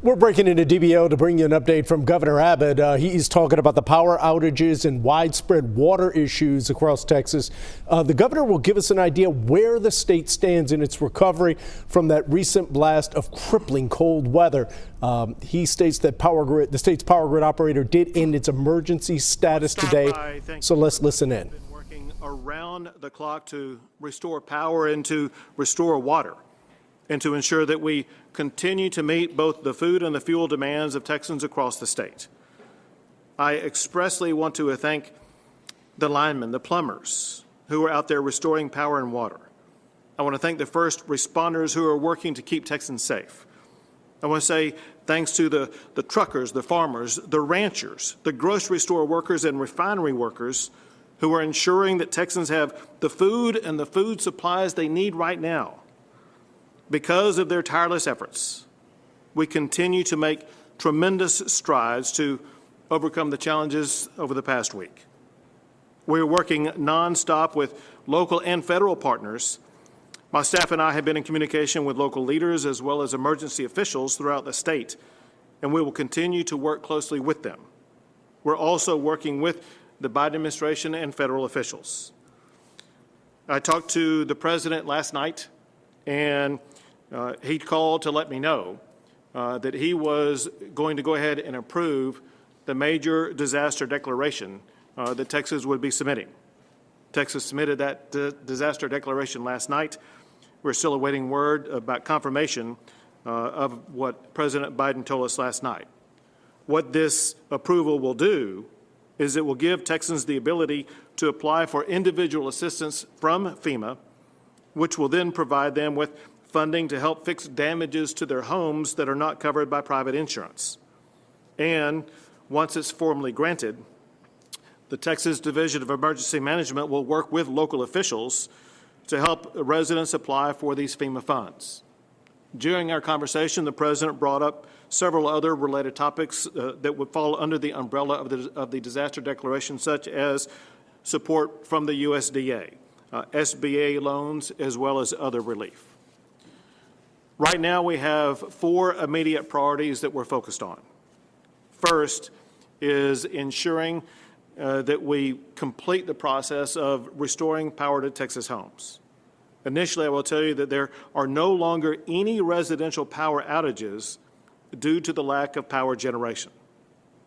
We're breaking into DBO to bring you an update from Governor Abbott. He's talking about the power outages and widespread water issues across Texas. The governor will give us an idea where the state stands in its recovery from that recent blast of crippling cold weather. He states that the state's power grid operator did end its emergency status today. So let's listen in. Been working around the clock to restore power and to restore water, and to ensure that we continue to meet both the food and the fuel demands of Texans across the state. I expressly want to thank the linemen, the plumbers, who are out there restoring power and water. I want to thank the first responders who are working to keep Texans safe. I want to say thanks to the truckers, the farmers, the ranchers, the grocery store workers and refinery workers who are ensuring that Texans have the food and the food supplies they need right now. Because of their tireless efforts, we continue to make tremendous strides to overcome the challenges over the past week. We're working nonstop with local and federal partners. My staff and I have been in communication with local leaders as well as emergency officials throughout the state, and we will continue to work closely with them. We're also working with the Biden administration and federal officials. I talked to the president last night, and he called to let me know that he was going to go ahead and approve the major disaster declaration that Texas would be submitting. Texas submitted that disaster declaration last night. We're still awaiting word about confirmation of what President Biden told us last night. What this approval will do is it will give Texans the ability to apply for individual assistance from FEMA, which will then provide them with funding to help fix damages to their homes that are not covered by private insurance. And once it's formally granted, the Texas Division of Emergency Management will work with local officials to help residents apply for these FEMA funds. During our conversation, the president brought up several other related topics that would fall under the umbrella of the disaster declaration, such as support from the USDA, SBA loans, as well as other relief. Right now, we have 4 immediate priorities that we're focused on. First is ensuring that we complete the process of restoring power to Texas homes. Initially, I will tell you that there are no longer any residential power outages due to the lack of power generation.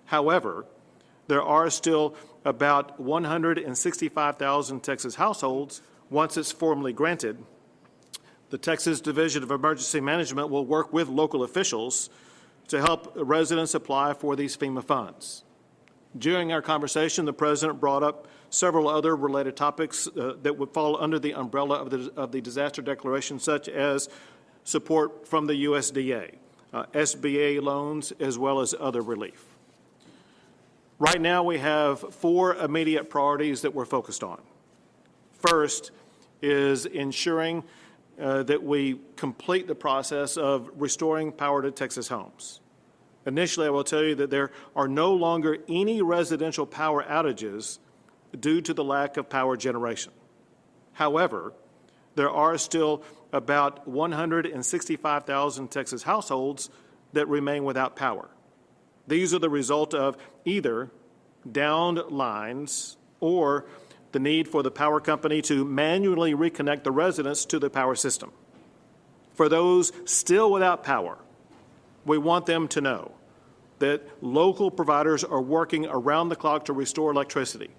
However, there are still about 165,000 Texas households. Once it's formally granted, the Texas Division of Emergency Management will work with local officials to help residents apply for these FEMA funds. During our conversation, the president brought up several other related topics that would fall under the umbrella of the disaster declaration, such as support from the USDA, SBA loans, as well as other relief. Right now, we have 4 immediate priorities that we're focused on. First is ensuring that we complete the process of restoring power to Texas homes. Initially, I will tell you that there are no longer any residential power outages due to the lack of power generation. However, there are still about 165,000 Texas households that remain without power. These are the result of either downed lines or the need for the power company to manually reconnect the residents to the power system. For those still without power, we want them to know that local providers are working around the clock to restore electricity.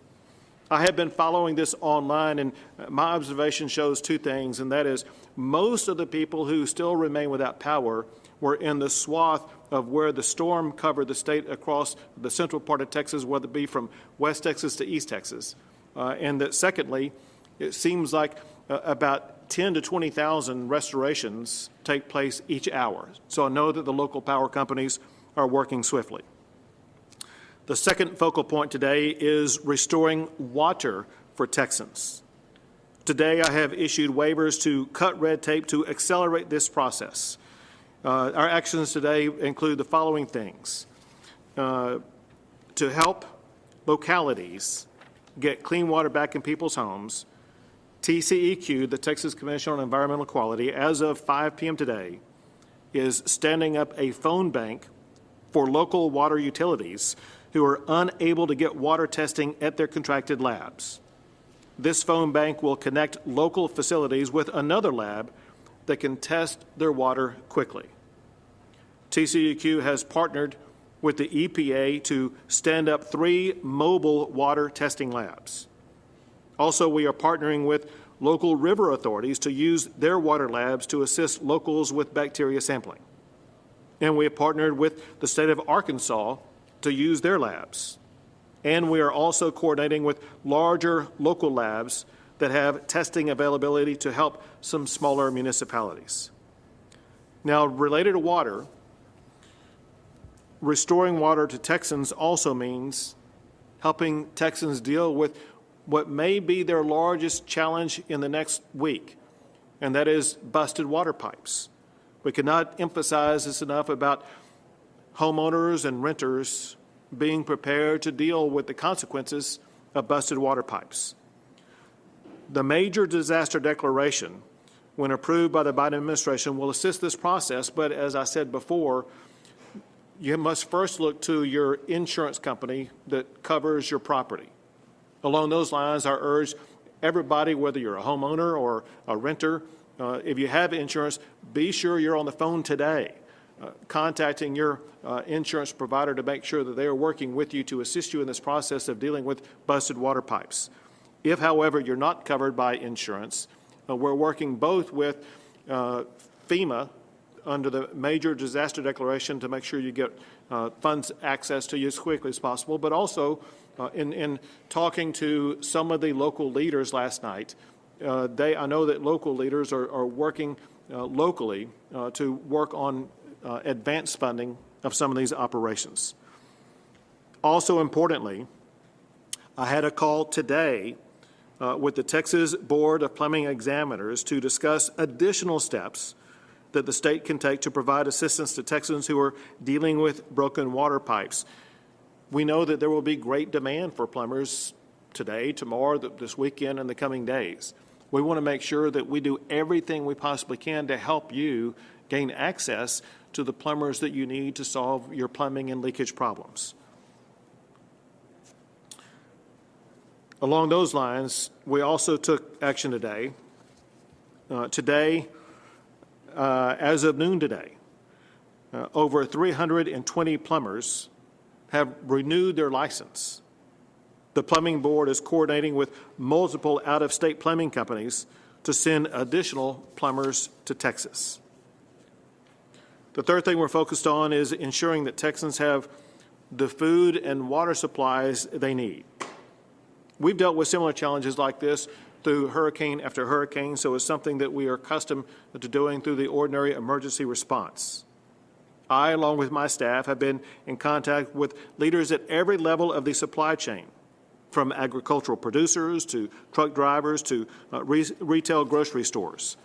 I have been following this online, and my observation shows 2 things, and that is most of the people who still remain without power were in the swath of where the storm covered the state across the central part of Texas, whether it be from West Texas to East Texas. And that secondly, it seems like about 10 to 20,000 restorations take place each hour. So I know that the local power companies are working swiftly. The second focal point today is restoring water for Texans. Today, I have issued waivers to cut red tape to accelerate this process. Our actions today include the following things. To help localities get clean water back in people's homes, TCEQ, the Texas Commission on Environmental Quality, as of 5 p.m. today, is standing up a phone bank for local water utilities who are unable to get water testing at their contracted labs. This phone bank will connect local facilities with another lab that can test their water quickly. TCEQ has partnered with the EPA to stand up 3 mobile water testing labs. Also, we are partnering with local river authorities to use their water labs to assist locals with bacteria sampling. And we have partnered with the state of Arkansas to use their labs. And we are also coordinating with larger local labs that have testing availability to help some smaller municipalities. Now, related to water, restoring water to Texans also means helping Texans deal with what may be their largest challenge in the next week, and that is busted water pipes. We cannot emphasize this enough about homeowners and renters being prepared to deal with the consequences of busted water pipes. The major disaster declaration, when approved by the Biden administration, will assist this process, but as I said before, you must first look to your insurance company that covers your property. Along those lines, I urge everybody, whether you're a homeowner or a renter, if you have insurance, be sure you're on the phone today, contacting your insurance provider to make sure that they are working with you to assist you in this process of dealing with busted water pipes. If, however, you're not covered by insurance, we're working both with FEMA under the major disaster declaration to make sure you get funds access to you as quickly as possible, but also in talking to some of the local leaders last night, I know that local leaders are working locally to work on advanced funding of some of these operations. Also importantly, I had a call today with the Texas Board of Plumbing Examiners to discuss additional steps that the state can take to provide assistance to Texans who are dealing with broken water pipes. We know that there will be great demand for plumbers today, tomorrow, this weekend, and the coming days. We want to make sure that we do everything we possibly can to help you gain access to the plumbers that you need to solve your plumbing and leakage problems. Along those lines, we also took action today. As of noon today, over 320 plumbers have renewed their license. The Plumbing Board is coordinating with multiple out-of-state plumbing companies to send additional plumbers to Texas. The third thing we're focused on is ensuring that Texans have the food and water supplies they need. We've dealt with similar challenges like this through hurricane after hurricane, so it's something that we are accustomed to doing through the ordinary emergency response. I, along with my staff, have been in contact with leaders at every level of the supply chain, from agricultural producers to truck drivers to retail grocery stores.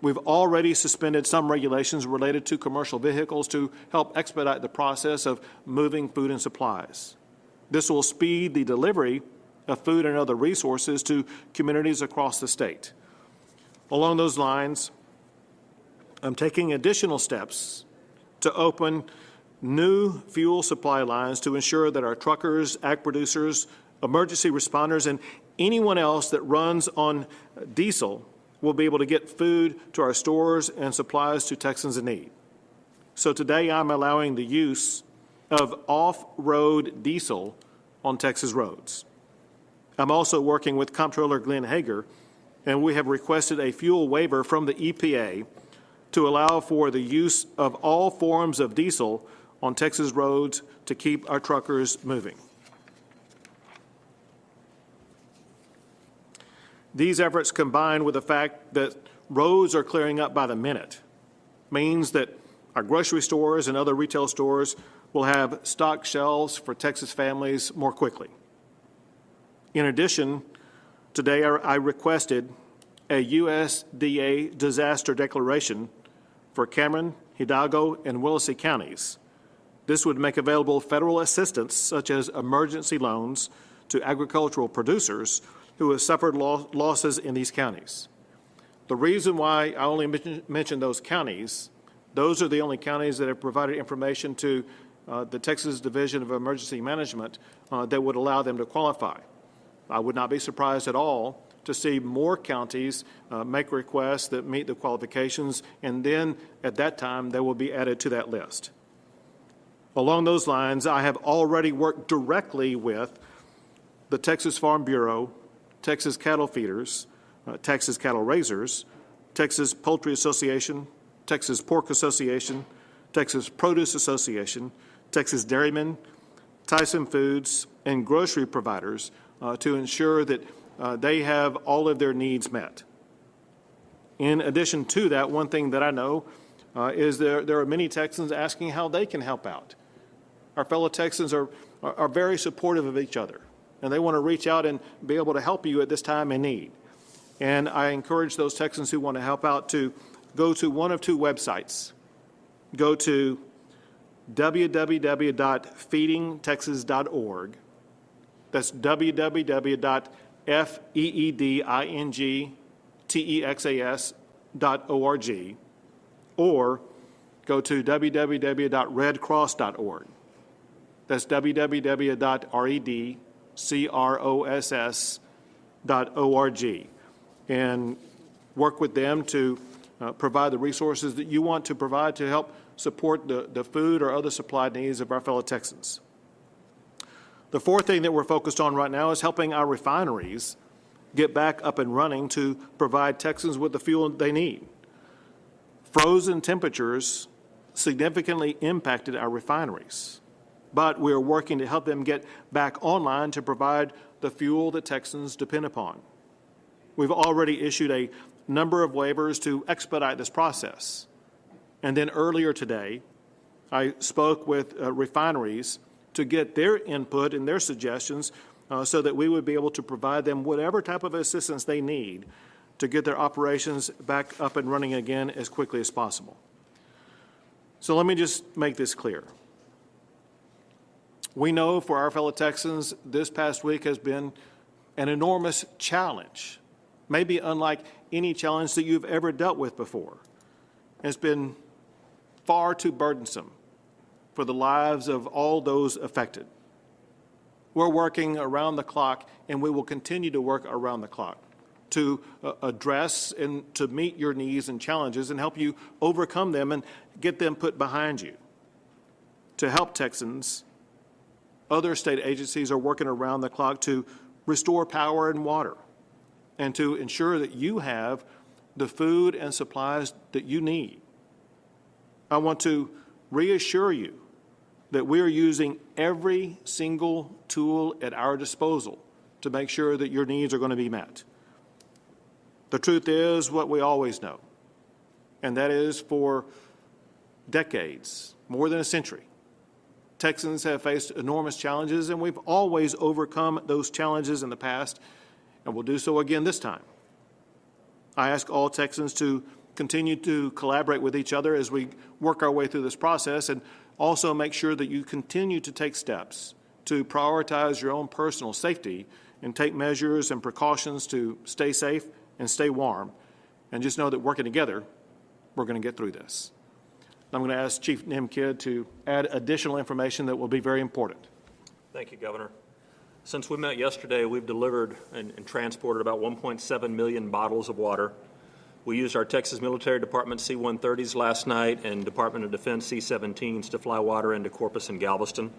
We've already suspended some regulations related to commercial vehicles to help expedite the process of moving food and supplies. This will speed the delivery of food and other resources to communities across the state. Along those lines, I'm taking additional steps to open new fuel supply lines to ensure that our truckers, ag producers, emergency responders, and anyone else that runs on diesel will be able to get food to our stores and supplies to Texans in need. So today I'm allowing the use of off-road diesel on Texas roads. I'm also working with Comptroller Glenn Hager, and we have requested a fuel waiver from the EPA to allow for the use of all forms of diesel on Texas roads to keep our truckers moving. These efforts, combined with the fact that roads are clearing up by the minute, means that our grocery stores and other retail stores will have stocked shelves for Texas families more quickly. In addition, today I requested a USDA disaster declaration for Cameron, Hidalgo, and Willacy counties. This would make available federal assistance, such as emergency loans, to agricultural producers who have suffered losses in these counties. The reason why I only mention those counties Those are the only counties that have provided information to the Texas Division of Emergency Management that would allow them to qualify. I would not be surprised at all to see more counties make requests that meet the qualifications, and then at that time they will be added to that list. Along those lines, I have already worked directly with the Texas Farm Bureau, Texas Cattle Feeders, Texas Cattle Raisers, Texas Poultry Association, Texas Pork Association, Texas Produce Association, Texas Dairymen, Tyson Foods, and grocery providers to ensure that they have all of their needs met. In addition to that, one thing that I know is there are many Texans asking how they can help out. Our fellow Texans are very supportive of each other, and they want to reach out and be able to help you at this time in need. And I encourage those Texans who want to help out to go to one of two websites. Go to www.feedingtexas.org. That's www.feedingtexas.org, or go to www.redcross.org. That's www.redcross.org, and work with them to provide the resources that you want to provide to help support the food or other supply needs of our fellow Texans. The fourth thing that we're focused on right now is helping our refineries get back up and running to provide Texans with the fuel they need. Frozen temperatures significantly impacted our refineries, but we are working to help them get back online to provide the fuel that Texans depend upon. We've already issued a number of waivers to expedite this process. And then earlier today, I spoke with refineries to get their input and their suggestions so that we would be able to provide them whatever type of assistance they need to get their operations back up and running again as quickly as possible. So let me just make this clear. We know for our fellow Texans, this past week has been an enormous challenge, maybe unlike any challenge that you've ever dealt with before. It's been far too burdensome for the lives of all those affected. We're working around the clock, and we will continue to work around the clock to address and to meet your needs and challenges and help you overcome them and get them put behind you. To help Texans, other state agencies are working around the clock to restore power and water and to ensure that you have the food and supplies that you need. I want to reassure you that we are using every single tool at our disposal to make sure that your needs are going to be met. The truth is what we always know, and that is for decades, more than a century, Texans have faced enormous challenges, and we've always overcome those challenges in the past, and we'll do so again this time. I ask all Texans to continue to collaborate with each other as we work our way through this process, and also make sure that you continue to take steps to prioritize your own personal safety and take measures and precautions to stay safe and stay warm. And just know that working together, we're going to get through this. I'm going to ask Chief Nim Kidd to add additional information that will be very important. Thank you, Governor. Since we met yesterday, we've delivered and transported about 1.7 million bottles of water. We used our Texas Military Department C-130s last night and Department of Defense C-17s to fly water into Corpus and Galveston.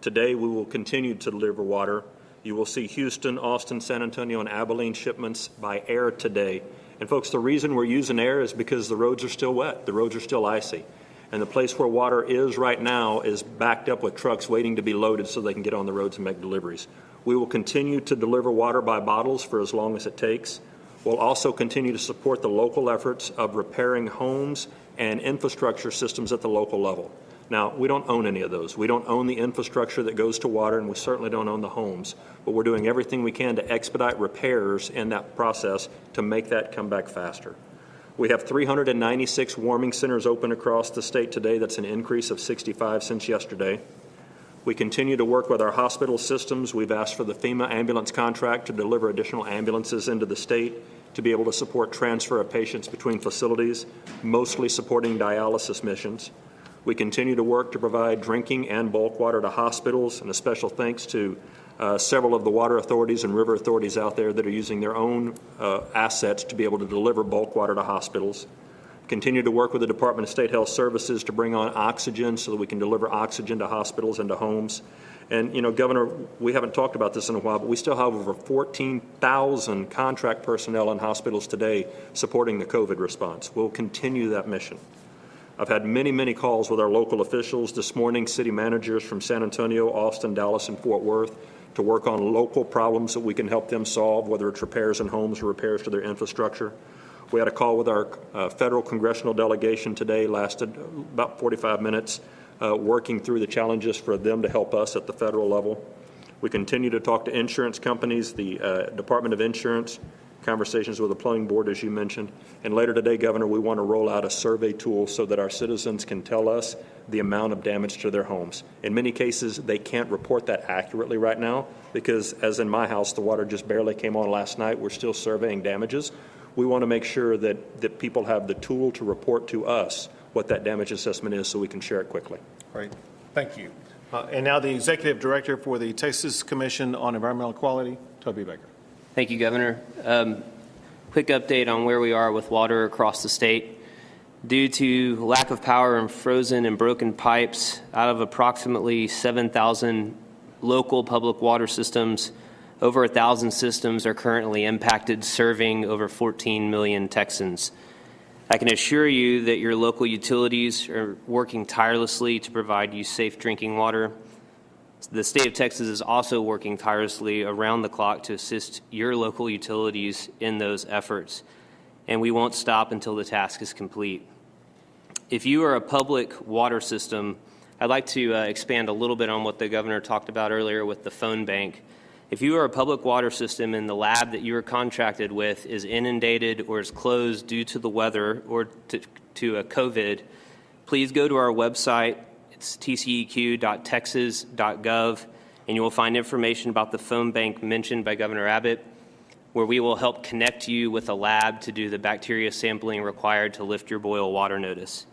Today, we will continue to deliver water. You will see Houston, Austin, San Antonio, and Abilene shipments by air today. And folks, the reason we're using air is because the roads are still wet. The roads are still icy. And the place where water is right now is backed up with trucks waiting to be loaded so they can get on the roads and make deliveries. We will continue to deliver water by bottles for as long as it takes. We'll also continue to support the local efforts of repairing homes and infrastructure systems at the local level. Now, we don't own any of those. We don't own the infrastructure that goes to water, and we certainly don't own the homes. But we're doing everything we can to expedite repairs in that process to make that come back faster. We have 396 warming centers open across the state today. That's an increase of 65 since yesterday. We continue to work with our hospital systems. We've asked for the FEMA ambulance contract to deliver additional ambulances into the state to be able to support transfer of patients between facilities, mostly supporting dialysis missions. We continue to work to provide drinking and bulk water to hospitals, and a special thanks to several of the water authorities and river authorities out there that are using their own assets to be able to deliver bulk water to hospitals. Continue to work with the Department of State Health Services to bring on oxygen so that we can deliver oxygen to hospitals and to homes. And, you know, Governor, we haven't talked about this in a while, but we still have over 14,000 contract personnel in hospitals today supporting the COVID response. We'll continue that mission. I've had many, many calls with our local officials this morning, city managers from San Antonio, Austin, Dallas, and Fort Worth, to work on local problems that we can help them solve, whether it's repairs in homes or repairs to their infrastructure. We had a call with our federal congressional delegation today, lasted about 45 minutes, working through the challenges for them to help us at the federal level. We continue to talk to insurance companies, the Department of Insurance, conversations with the plumbing board, as you mentioned. And later today, Governor, we want to roll out a survey tool so that our citizens can tell us the amount of damage to their homes. In many cases, they can't report that accurately right now because, as in my house, the water just barely came on last night. We're still surveying damages. We want to make sure that people have the tool to report to us what that damage assessment is so we can share it quickly. Great. Thank you. And now the Executive Director for the Texas Commission on Environmental Quality, Toby Baker. Thank you, Governor. Quick update on where we are with water across the state. Due to lack of power and frozen and broken pipes, out of approximately 7,000 local public water systems, over 1,000 systems are currently impacted, serving over 14 million Texans. I can assure you that your local utilities are working tirelessly to provide you safe drinking water. The state of Texas is also working tirelessly around the clock to assist your local utilities in those efforts, and we won't stop until the task is complete. If you are a public water system, I'd like to expand a little bit on what the governor talked about earlier with the phone bank. If you are a public water system and the lab that you are contracted with is inundated or is closed due to the weather or to a COVID, please go to our website. It's tceq.texas.gov, and you will find information about the phone bank mentioned by Governor Abbott, where we will help connect you with a lab to do the bacteria sampling required to lift your boil water notice.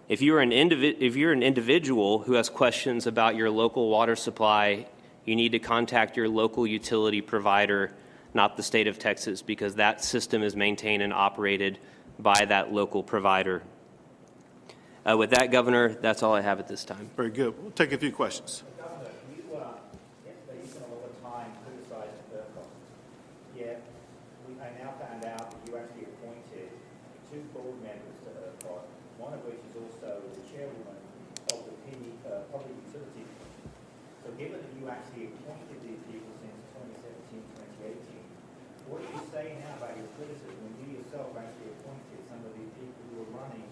If you're an individual who has questions about your local water supply, you need to contact your local utility provider, not the state of Texas, because that system is maintained and operated by that local provider. With that, Governor, that's all I have at this time. Very good. We'll take a few questions. Governor, yesterday you spent a lot of time criticizing ERCOT. Yet, I now found out that you actually appointed 2 board members to ERCOT, one of which is also the chairwoman of the Public Utility. So given that you actually appointed these people since 2017, 2018, what do you say now about your criticism when you yourself actually appointed some of these people who are running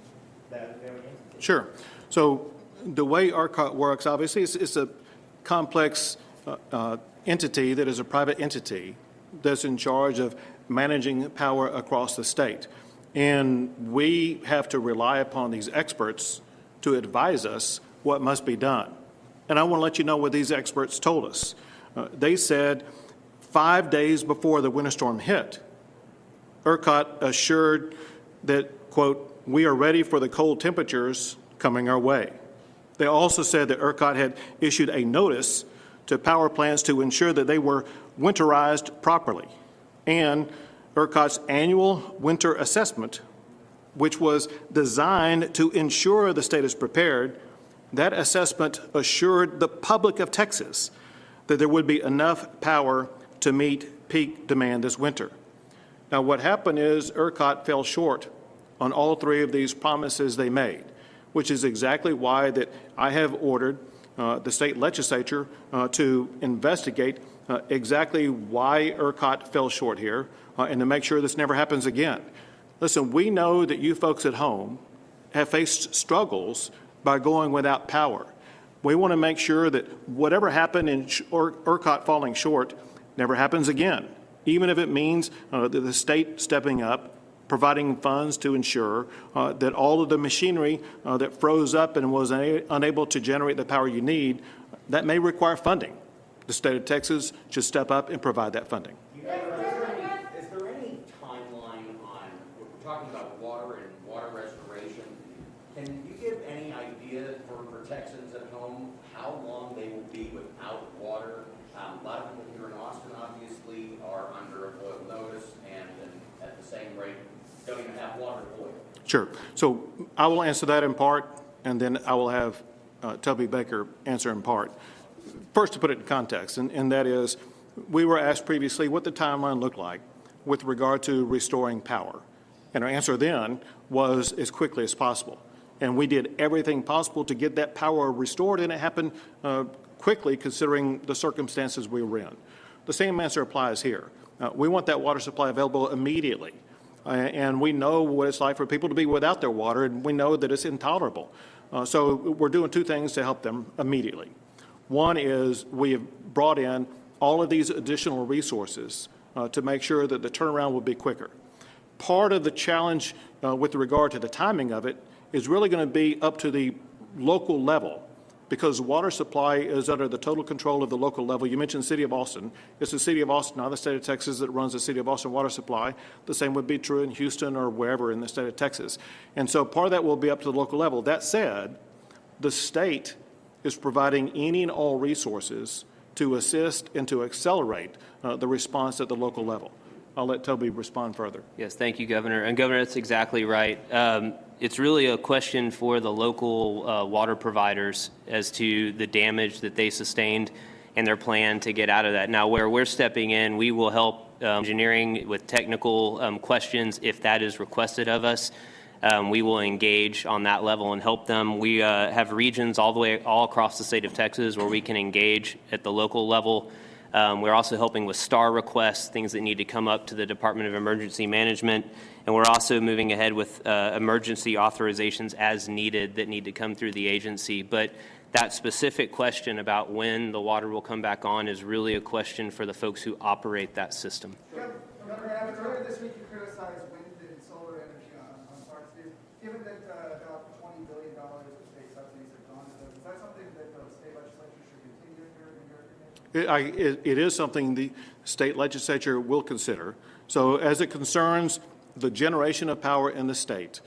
that very entity? Sure. So the way ERCOT works, obviously, it's a complex entity that is a private entity that's in charge of managing power across the state. And we have to rely upon these experts to advise us what must be done. And I want to let you know what these experts told us. They said 5 days before the winter storm hit, ERCOT assured that, quote, "We are ready for the cold temperatures coming our way." They also said that ERCOT had issued a notice to power plants to ensure that they were winterized properly. And ERCOT's annual winter assessment, which was designed to ensure the state is prepared, that assessment assured the public of Texas that there would be enough power to meet peak demand this winter. Now, what happened is ERCOT fell short on all 3 of these promises they made, which is exactly why that I have ordered the state legislature to investigate exactly why ERCOT fell short here and to make sure this never happens again. Listen, we know that you folks at home have faced struggles by going without power. We want to make sure that whatever happened in ERCOT falling short never happens again, even if it means the state stepping up, providing funds to ensure that all of the machinery that froze up and was unable to generate the power you need, that may require funding. The state of Texas should step up and provide that funding. Is there any timeline talking about water and water restoration. Can you give any idea for Texans at home how long they will be without water? A lot of people here in Austin obviously are under a boil notice and at the same rate don't even have water to boil. Sure. So I will answer that in part, and then I will have Toby Baker answer in part. First, to put it in context, and that is, we were asked previously what the timeline looked like with regard to restoring power. And our answer then was as quickly as possible. And we did everything possible to get that power restored, and it happened quickly considering the circumstances we were in. The same answer applies here. We want that water supply available immediately. And we know what it's like for people to be without their water, and we know that it's intolerable. So we're doing two things to help them immediately. One is we have brought in all of these additional resources to make sure that the turnaround will be quicker. Part of the challenge with regard to the timing of it is really going to be up to the local level, because water supply is under the total control of the local level. You mentioned the City of Austin. It's the City of Austin, not the State of Texas, that runs the City of Austin water supply. The same would be true in Houston or wherever in the state of Texas. And so part of that will be up to the local level. That said, the state is providing any and all resources to assist and to accelerate the response at the local level. I'll let Toby respond further. Yes, thank you, Governor. And Governor, that's exactly right. It's really a question for the local water providers as to the damage that they sustained and their plan to get out of that. Now, where we're stepping in, we will help engineering with technical questions if that is requested of us. We will engage on that level and help them. We have regions all across the state of Texas where we can engage at the local level. We're also helping with STAR requests, things that need to come up to the Department of Emergency Management. And we're also moving ahead with emergency authorizations as needed that need to come through the agency. But that specific question about when the water will come back on is really a question for the folks who operate that system. Governor Abbott, earlier this week you criticized wind and solar energy on parts of this. Given that about $20 billion of state subsidies have gone to those, is that something that the state legislature should continue in your opinion? It is something the state legislature will consider. So as it concerns the generation of power in the state,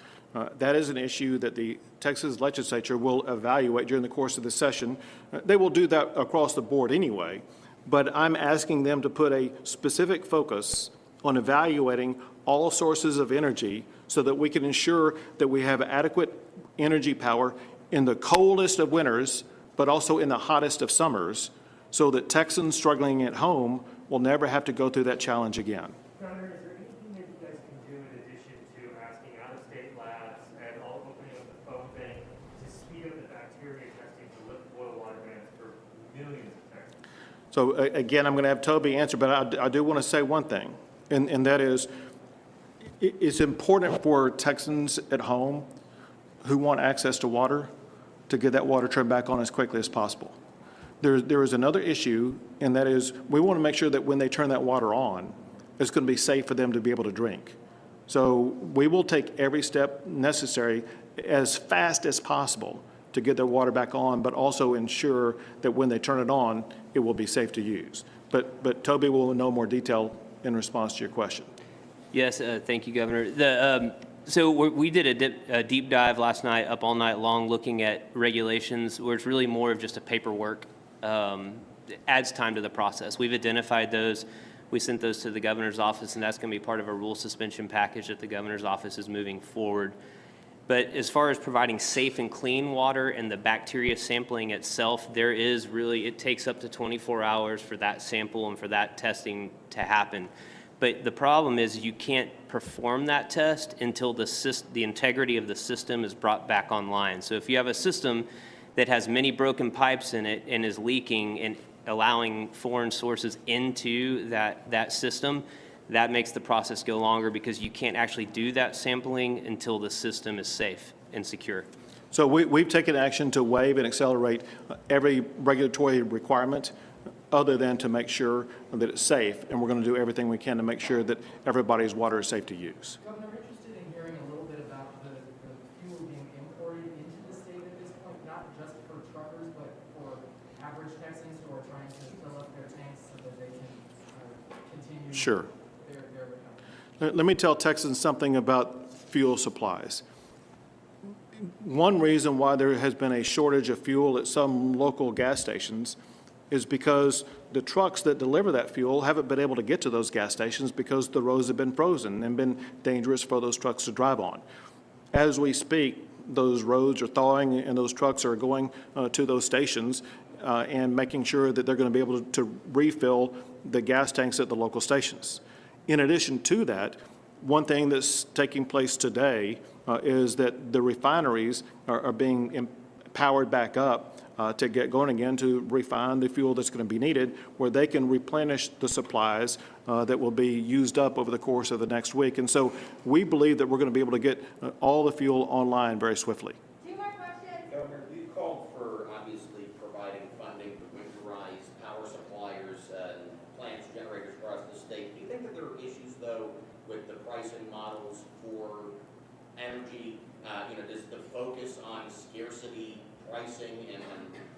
that is an issue that the Texas legislature will evaluate during the course of the session. They will do that across the board anyway, but I'm asking them to put a specific focus on evaluating all sources of energy so that we can ensure that we have adequate energy power in the coldest of winters, but also in the hottest of summers, so that Texans struggling at home will never have to go through that challenge again. Governor, is there anything that you guys can do in addition to asking out-of-state labs and all opening up the phone bank to speed up the bacteria testing to lift boil water bans for millions of Texans? So again, I'm going to have Toby answer, but I do want to say one thing, and that is it's important for Texans at home who want access to water to get that water turned back on as quickly as possible. There is another issue, and that is we want to make sure that when they turn that water on, it's going to be safe for them to be able to drink. So we will take every step necessary as fast as possible to get their water back on, but also ensure that when they turn it on, it will be safe to use. But Toby will know more detail in response to your question. Yes, thank you, Governor. So we did a deep dive last night, up all night long, looking at regulations where it's really more of just a paperwork. Adds time to the process. We've identified those. We sent those to the governor's office, and that's going to be part of a rule suspension package that the governor's office is moving forward. But as far as providing safe and clean water and the bacteria sampling itself, there is really, it takes up to 24 hours for that sample and for that testing to happen. But the problem is you can't perform that test until the integrity of the system is brought back online. So if you have a system that has many broken pipes in it and is leaking and allowing foreign sources into that system, that makes the process go longer because you can't actually do that sampling until the system is safe and secure. So we've taken action to waive and accelerate every regulatory requirement other than to make sure that it's safe, and we're going to do everything we can to make sure that everybody's water is safe to use. Governor, I'm interested in hearing a little bit about the fuel being imported into the state at this point, not just for truckers, but for average Texans who are trying to fill up their tanks so that they can continue Sure. their recovery. Let me tell Texans something about fuel supplies. One reason why there has been a shortage of fuel at some local gas stations is because the trucks that deliver that fuel haven't been able to get to those gas stations because the roads have been frozen and been dangerous for those trucks to drive on. As we speak, those roads are thawing and those trucks are going to those stations and making sure that they're going to be able to refill the gas tanks at the local stations. In addition to that, one thing that's taking place today is that the refineries are being powered back up to get going again to refine the fuel that's going to be needed, where they can replenish the supplies that will be used up over the course of the next week. And so we believe that we're going to be able to get all the fuel online very swiftly. Governor, you called for obviously providing funding to winterize power suppliers and plants, generators across the state. Do you think that there are issues, though, with the pricing models for energy? Does the focus on scarcity pricing and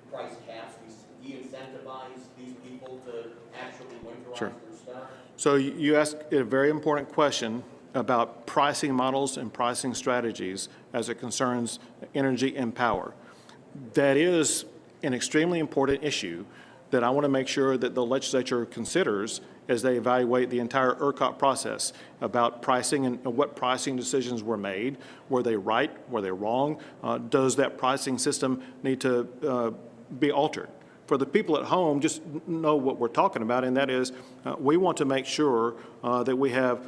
price caps de-incentivize these people to actually winterize their stuff? So you asked a very important question about pricing models and pricing strategies as it concerns energy and power. That is an extremely important issue that I want to make sure that the legislature considers as they evaluate the entire ERCOT process about pricing and what pricing decisions were made. Were they right? Were they wrong? Does that pricing system need to be altered? For the people at home, just know what we're talking about, and that is we want to make sure that we have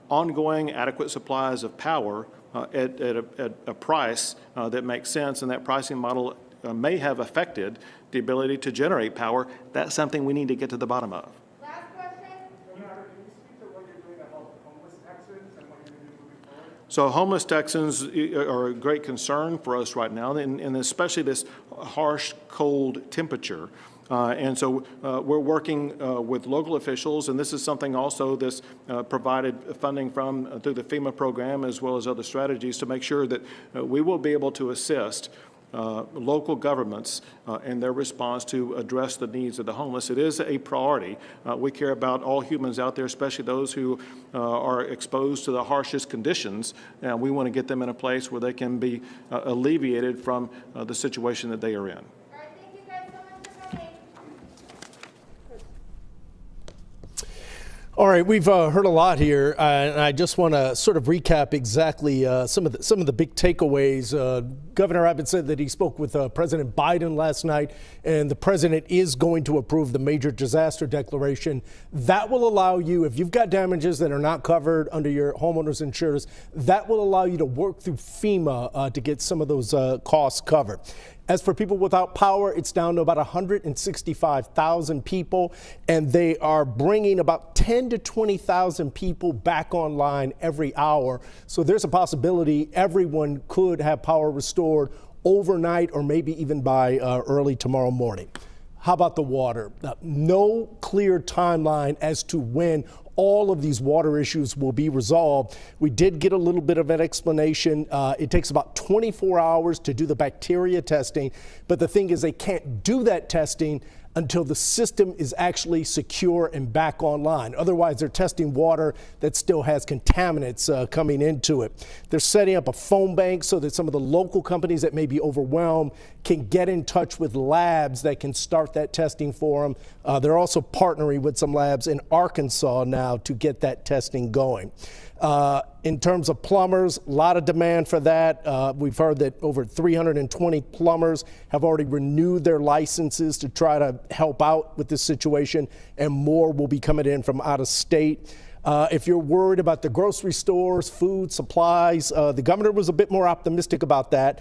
ongoing adequate supplies of power at a price that makes sense, and that pricing model may have affected the ability to generate power. That's something we need to get to the bottom of. So homeless Texans are a great concern for us right now, and especially this harsh, cold temperature. And so we're working with local officials, and this is something also that's provided funding from through the FEMA program as well as other strategies to make sure that we will be able to assist local governments in their response to address the needs of the homeless. It is a priority. We care about all humans out there, especially those who are exposed to the harshest conditions, and we want to get them in a place where they can be alleviated from the situation that they are in. All right, we've heard a lot here, and I just want to sort of recap exactly some of the big takeaways. Governor Abbott said that he spoke with President Biden last night, and the president is going to approve the major disaster declaration. That will allow you, if you've got damages that are not covered under your homeowner's insurance, that will allow you to work through FEMA to get some of those costs covered. As for people without power, it's down to about 165,000 people, and they are bringing about 10 to 20,000 people back online every hour. So there's a possibility everyone could have power restored overnight or maybe even by early tomorrow morning. How about the water? No clear timeline as to when all of these water issues will be resolved. We did get a little bit of an explanation. It takes about 24 hours to do the bacteria testing, but the thing is they can't do that testing until the system is actually secure and back online. Otherwise, they're testing water that still has contaminants coming into it. They're setting up a phone bank so that some of the local companies that may be overwhelmed can get in touch with labs that can start that testing for them. They're also partnering with some labs in Arkansas now to get that testing going. In terms of plumbers, a lot of demand for that. We've heard that over 320 plumbers have already renewed their licenses to try to help out with this situation, and more will be coming in from out of state. If you're worried about the grocery stores, food, supplies, the governor was a bit more optimistic about that.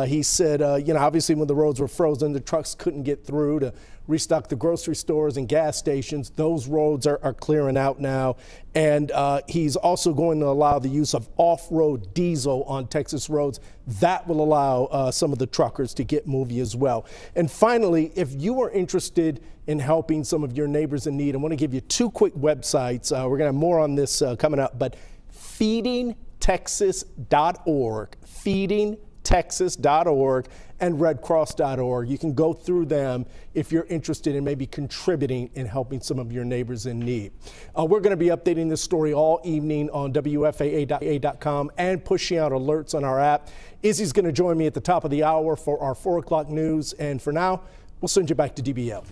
He said, obviously when the roads were frozen, the trucks couldn't get through to restock the grocery stores and gas stations. Those roads are clearing out now. And he's also going to allow the use of off-road diesel on Texas roads. That will allow some of the truckers to get moving as well. And finally, if you are interested in helping some of your neighbors in need, I want to give you two quick websites. We're going to have more on this coming up, but feedingtexas.org, feeding texas.org and redcross.org. You can go through them if you're interested in maybe contributing in helping some of your neighbors in need. We're going to be updating this story all evening on WFAA.com and pushing out alerts on our app. Izzy's going to join me at the top of the hour for our 4 o'clock news. And for now, we'll send you back to DBL.